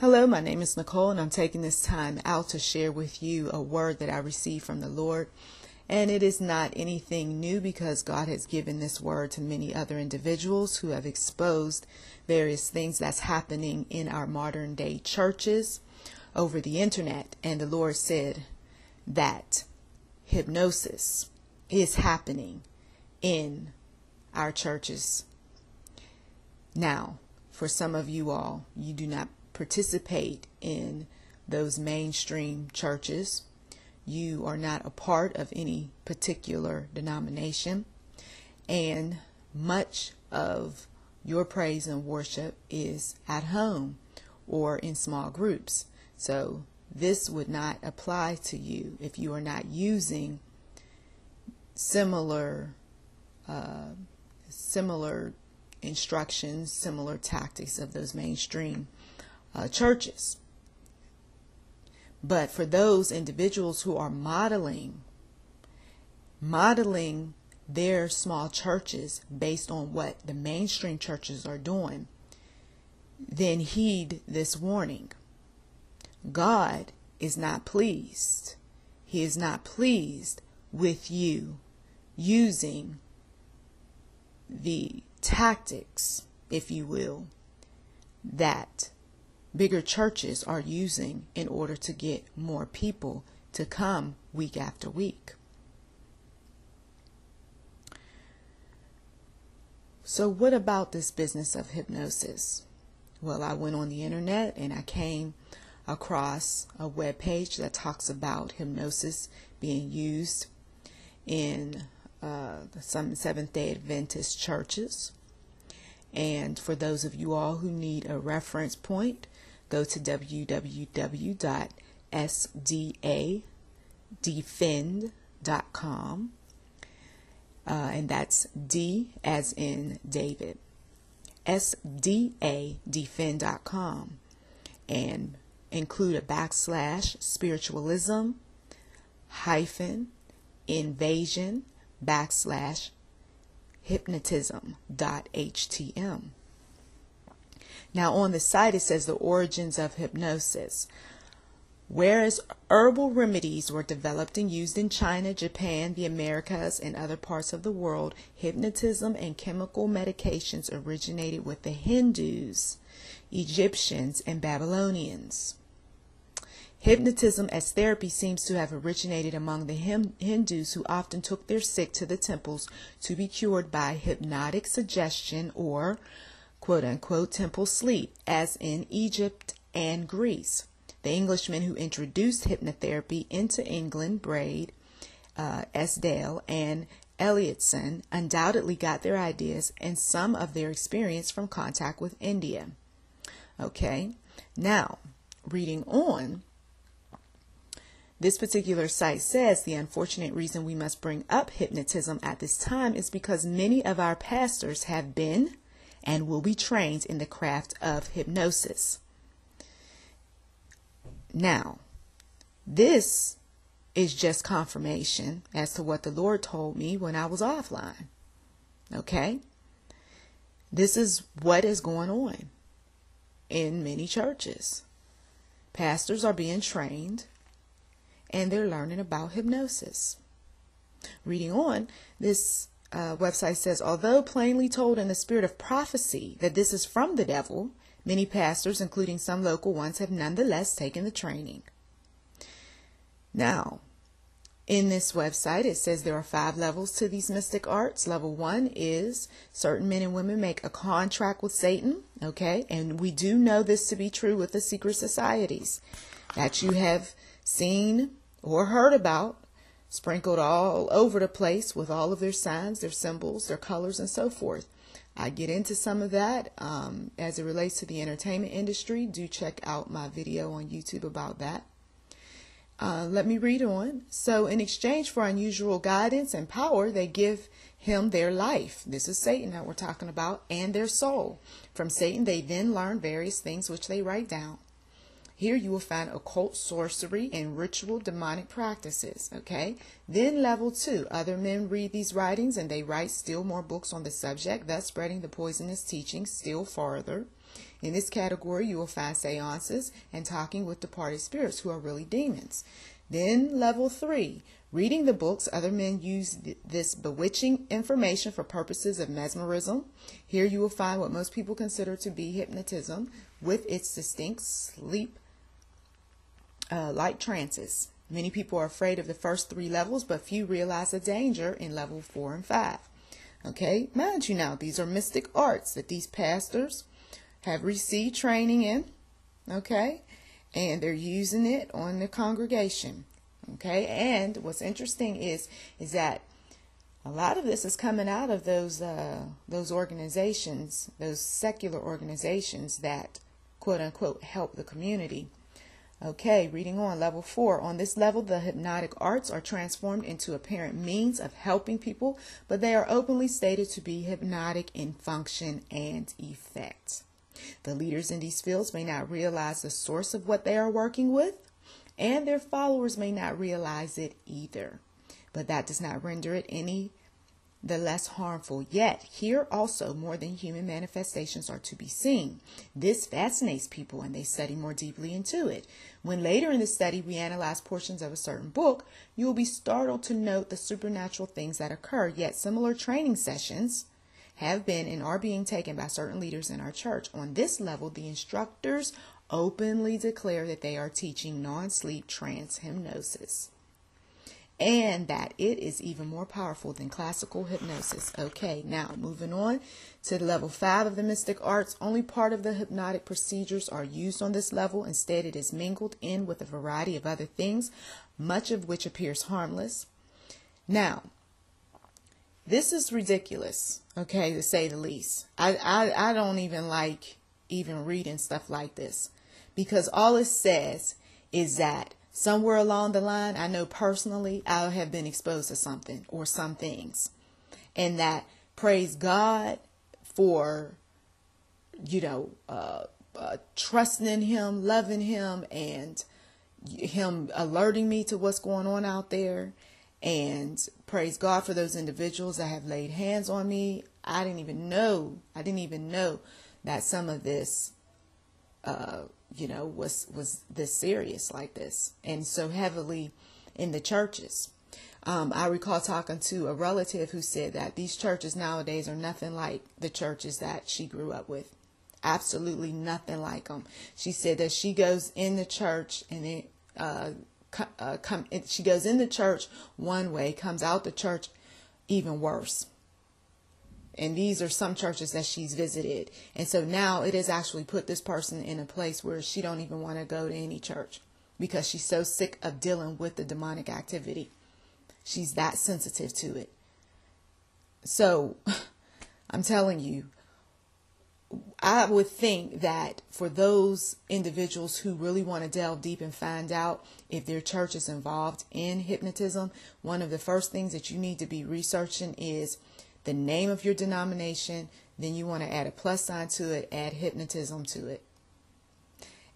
Hello, my name is Nicole, and I'm taking this time out to share with you a word that I received from the Lord. And it is not anything new because God has given this word to many other individuals who have exposed various things that's happening in our modern day churches over the internet. And the Lord said that hypnosis is happening in our churches. Now, for some of you all, you do not participate in those mainstream churches. You are not a part of any particular denomination, and much of your praise and worship is at home or in small groups. So this would not apply to you if you are not using similar instructions, similar tactics of those mainstream churches. But for those individuals who are modeling their small churches based on what the mainstream churches are doing, then heed this warning. God is not pleased. He is not pleased with you using the tactics, if you will, that bigger churches are using in order to get more people to come week after week. So what about this business of hypnosis? Well, I went on the internet and I came across a web page that talks about hypnosis being used in some Seventh-day Adventist churches. And for those of you all who need a reference point, go to www.sdadefend.com, and that's D as in David, sdadefend.com, and include a / spiritualism - invasion / hypnotism.htm. Now on the site it says the origins of hypnosis. Whereas herbal remedies were developed and used in China, Japan, the Americas, and other parts of the world, hypnotism and chemical medications originated with the Hindus, Egyptians, and Babylonians. Hypnotism as therapy seems to have originated among the Hindus, who often took their sick to the temples to be cured by hypnotic suggestion or quote-unquote temple sleep, as in Egypt and Greece. The Englishmen who introduced hypnotherapy into England, Braid, Esdale, and Elliotson, undoubtedly got their ideas and some of their experience from contact with India. Okay, now reading on, this particular site says the unfortunate reason we must bring up hypnotism at this time is because many of our pastors have been and will be trained in the craft of hypnosis. Now, this is just confirmation as to what the Lord told me when I was offline. Okay? This is what is going on in many churches. Pastors are being trained and they're learning about hypnosis. Reading on, this website says, although plainly told in the spirit of prophecy that this is from the devil, many pastors, including some local ones, have nonetheless taken the training. Now, in this website, it says there are 5 levels to these mystic arts. Level 1 is certain men and women make a contract with Satan. Okay, and we do know this to be true with the secret societies that you have seen or heard about, sprinkled all over the place with all of their signs, their symbols, their colors, and so forth. I get into some of that as it relates to the entertainment industry. Do check out my video on YouTube about that. Let me read on. So in exchange for unusual guidance and power, they give him their life. This is Satan that we're talking about, and their soul. From Satan, they then learn various things which they write down. Here you will find occult sorcery and ritual demonic practices. Okay. Then level 2, other men read these writings and they write still more books on the subject, thus spreading the poisonous teachings still farther. In this category, you will find seances and talking with departed spirits who are really demons. Then level 3, reading the books. Other men use this bewitching information for purposes of mesmerism. Here you will find what most people consider to be hypnotism with its distinct sleep like trances. Many people are afraid of the first 3 levels, but few realize the danger in level 4 and 5. Okay, mind you now, these are mystic arts that these pastors have received training in. Okay, and they're using it on the congregation. Okay, and what's interesting is that a lot of this is coming out of those organizations, those secular organizations that quote unquote help the community. Okay, reading on level 4. On this level, the hypnotic arts are transformed into apparent means of helping people, but they are openly stated to be hypnotic in function and effect. The leaders in these fields may not realize the source of what they are working with, and their followers may not realize it either. But that does not render it any the less harmful. Yet, here also more than human manifestations are to be seen. This fascinates people and they study more deeply into it. When later in the study we analyze portions of a certain book, you will be startled to note the supernatural things that occur. Yet similar training sessions have been and are being taken by certain leaders in our church. On this level, the instructors openly declare that they are teaching non-sleep trance hypnosis, and that it is even more powerful than classical hypnosis. Okay, now moving on to level 5 of the mystic arts. Only part of the hypnotic procedures are used on this level. Instead, it is mingled in with a variety of other things, much of which appears harmless. Now, this is ridiculous, okay, to say the least. I don't even like even reading stuff like this, because all it says is that somewhere along the line, I know personally, I have been exposed to something or some things. And that, praise God for, trusting in Him, loving Him, and Him alerting me to what's going on out there. And praise God for those individuals that have laid hands on me. I didn't even know that some of this was this serious like this, and so heavily in the churches. I recall talking to a relative who said that these churches nowadays are nothing like the churches that she grew up with. Absolutely nothing like them. She said that she goes in the church and she goes in the church one way, comes out the church even worse. And these are some churches that she's visited. And so now it has actually put this person in a place where she don't even want to go to any church, because she's so sick of dealing with the demonic activity. She's that sensitive to it. So I'm telling you, I would think that for those individuals who really want to delve deep and find out if their church is involved in hypnotism, one of the first things that you need to be researching is the name of your denomination. Then you want to add a plus sign to it, add hypnotism to it.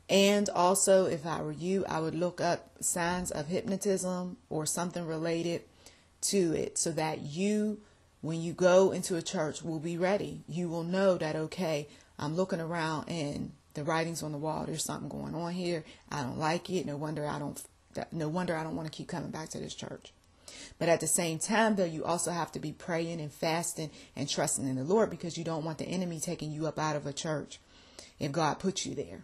And also, if I were you, I would look up signs of hypnotism or something related to it, so that you, when you go into a church, will be ready. You will know that, okay, I'm looking around and the writing's on the wall. There's something going on here. I don't like it. No wonder I don't want to keep coming back to this church. But at the same time, though, you also have to be praying and fasting and trusting in the Lord, because you don't want the enemy taking you up out of a church if God put you there.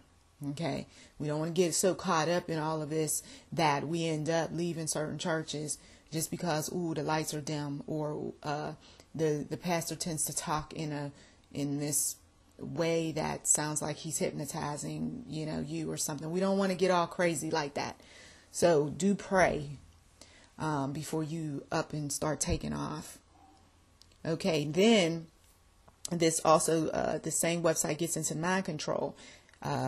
Okay, we don't want to get so caught up in all of this that we end up leaving certain churches just because the lights are dim, or the pastor tends to talk in this way that sounds like he's hypnotizing you or something. We don't want to get all crazy like that. So do pray before you up and start taking off. Okay, then this also the same website gets into mind control.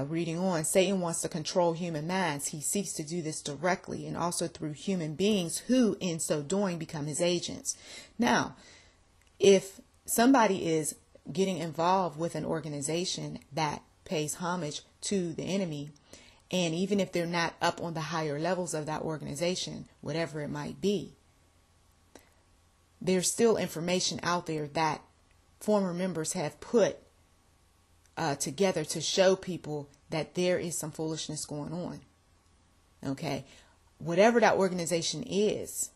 Reading on, Satan wants to control human minds. He seeks to do this directly and also through human beings who, in so doing, become his agents. Now, if somebody is getting involved with an organization that pays homage to the enemy, and even if they're not up on the higher levels of that organization, whatever it might be, there's still information out there that former members have put together to show people that there is some foolishness going on. Okay, whatever that organization is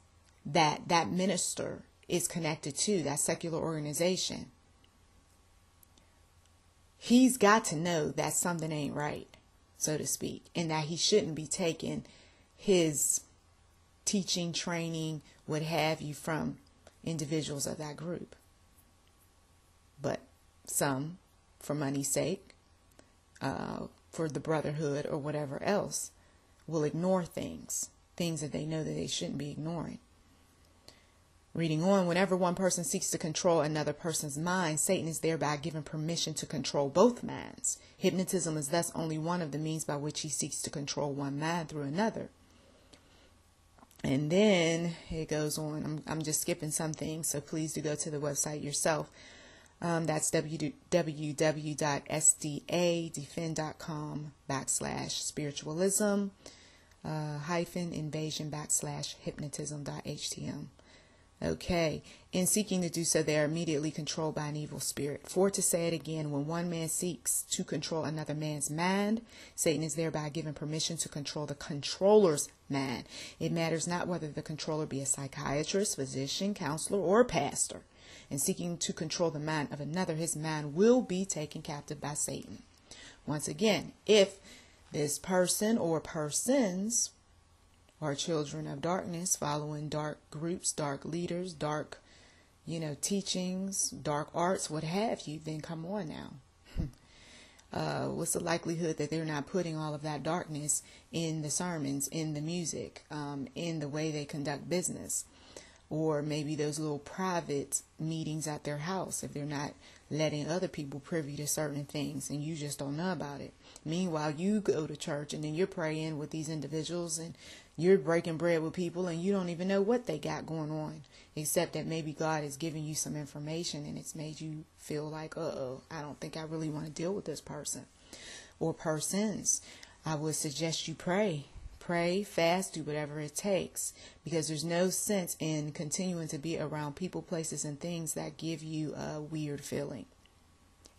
that minister is connected to, that secular organization, he's got to know that something ain't right, so to speak, and that he shouldn't be taking his teaching, training, what have you, from individuals of that group. But some, for money's sake, for the brotherhood or whatever else, will ignore things that they know that they shouldn't be ignoring. Reading on, whenever one person seeks to control another person's mind, Satan is thereby given permission to control both minds. Hypnotism is thus only one of the means by which he seeks to control one mind through another. And then it goes on. I'm just skipping some things, so please do go to the website yourself. That's www.sdadefend.com/spiritualism -invasion/hypnotism.htm. Okay, in seeking to do so, they are immediately controlled by an evil spirit. For to say it again, when one man seeks to control another man's mind, Satan is thereby given permission to control the controller's mind. It matters not whether the controller be a psychiatrist, physician, counselor, or pastor. In seeking to control the mind of another, his mind will be taken captive by Satan. Once again, if this person or persons are children of darkness, following dark groups, dark leaders, dark, teachings, dark arts, what have you, then come on now. What's the likelihood that they're not putting all of that darkness in the sermons, in the music, in the way they conduct business, or maybe those little private meetings at their house, if they're not letting other people privy to certain things and you just don't know about it. Meanwhile, you go to church and then you're praying with these individuals and you're breaking bread with people and you don't even know what they got going on, except that maybe God is giving you some information and it's made you feel like, I don't think I really want to deal with this person or persons. I would suggest you pray, fast, do whatever it takes, because there's no sense in continuing to be around people, places, and things that give you a weird feeling.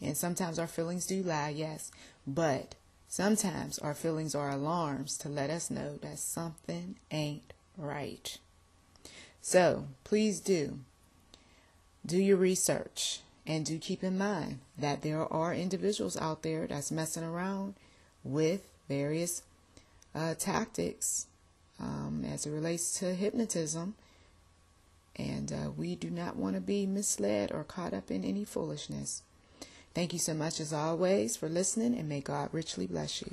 And sometimes our feelings do lie, yes, but sometimes our feelings are alarms to let us know that something ain't right. So please do your research, and do keep in mind that there are individuals out there that's messing around with various tactics as it relates to hypnotism, and we do not want to be misled or caught up in any foolishness. Thank you so much as always for listening, and may God richly bless you.